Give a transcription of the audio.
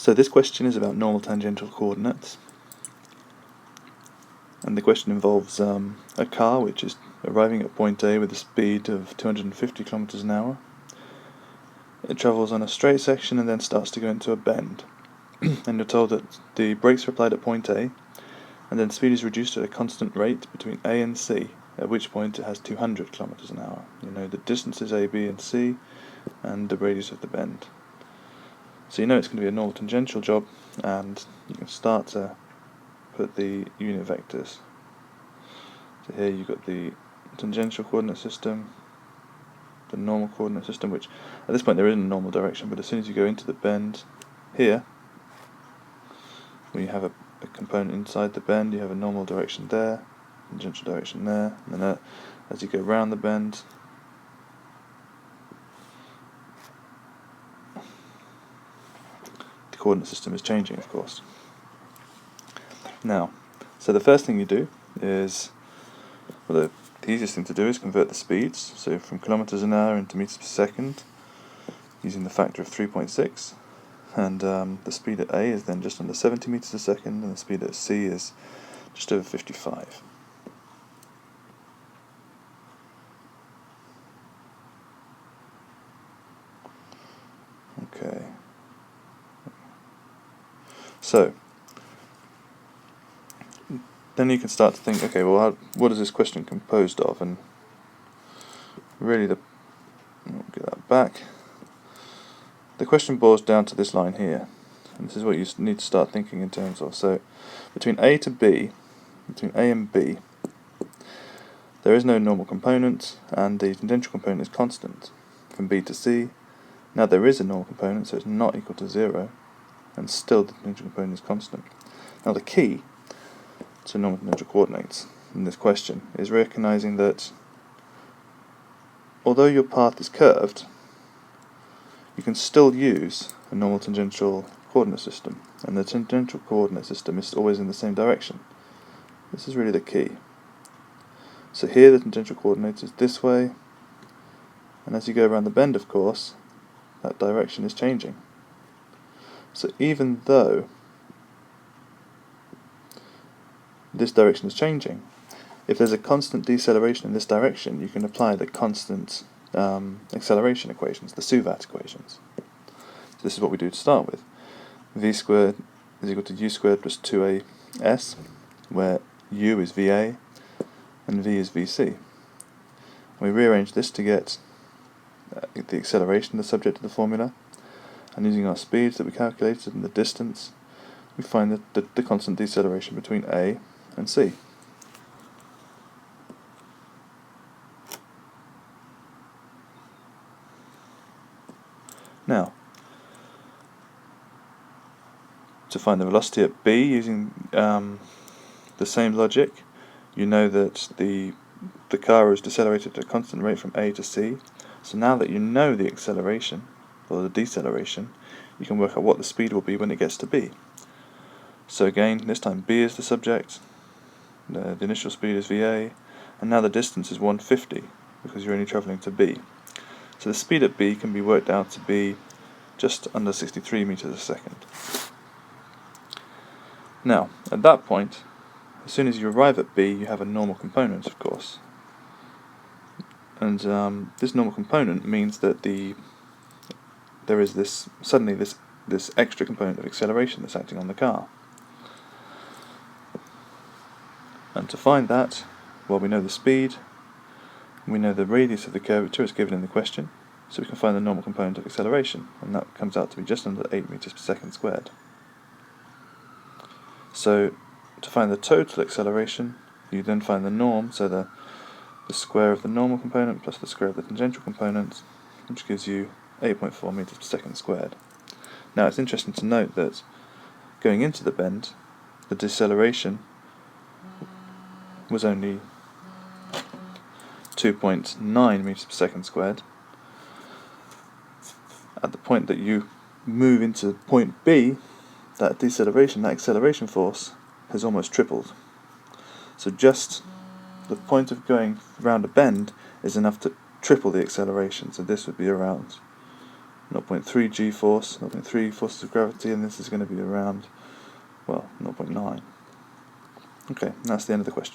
So this question is about normal tangential coordinates, and the question involves a car which is arriving at point A with a speed of 250 kilometers an hour. It travels on a straight section and then starts to go into a bend. And you're told that the brakes are applied at point A, and then speed is reduced at a constant rate between A and C, at which point it has 200 kilometers an hour. You know the distances A, B and C, and the radius of the bend. So you know it's going to be a normal tangential job, and you can start to put the unit vectors. So here you've got the tangential coordinate system, the normal coordinate system, which at this point there isn't a normal direction, but as soon as you go into the bend here, when you have a component inside the bend, you have a normal direction there, tangential direction there, and then as you go around the bend, the coordinate system is changing, of course. Now, so the first thing you do is, well, the easiest thing to do is convert the speeds, so from kilometers an hour into meters per second, using the factor of 3.6, and the speed at A is then just under 70 meters a second, and the speed at C is just over 55. Okay. So then you can start to think, okay, well, what is this question composed of? And really, I'll get that back. The question boils down to this line here, and this is what you need to start thinking in terms of. So, between A and B, there is no normal component, and the tangential component is constant. From B to C, now there is a normal component, so it's not equal to 0, and still the tangential component is constant. Now the key to normal tangential coordinates in this question is recognizing that although your path is curved, you can still use a normal tangential coordinate system, and the tangential coordinate system is always in the same direction. This is really the key. So here the tangential coordinate is this way, and as you go around the bend, of course, that direction is changing. So even though this direction is changing, if there's a constant deceleration in this direction, you can apply the constant acceleration equations, the Suvat equations. So this is what we do to start with. V squared is equal to u squared plus 2as, where u is Va and v is Vc. And we rearrange this to get the acceleration, the subject of the formula, and using our speeds that we calculated and the distance, we find the constant deceleration between A and C. Now, to find the velocity at B using the same logic, you know that the car is decelerated at a constant rate from A to C. So now that you know the acceleration, or the deceleration, you can work out what the speed will be when it gets to B. So again, this time B is the subject, the initial speed is VA, and now the distance is 150, because you're only travelling to B. So the speed at B can be worked out to be just under 63 meters a second. Now, at that point, as soon as you arrive at B, you have a normal component, of course. And this normal component means that there is suddenly this extra component of acceleration that's acting on the car. And to find that, well, we know the speed, we know the radius of the curvature is given in the question, so we can find the normal component of acceleration, and that comes out to be just under 8 meters per second squared. So to find the total acceleration, you then find the norm, so the square of the normal component plus the square of the tangential component, which gives you 8.4 meters per second squared. Now it's interesting to note that going into the bend, the deceleration was only 2.9 meters per second squared. At the point that you move into point B, that acceleration force has almost tripled. So just the point of going around a bend is enough to triple the acceleration, so this would be around 0.8 0.3 g-force, 0.3 forces of gravity, and this is going to be around, well, 0.9. Okay, that's the end of the question.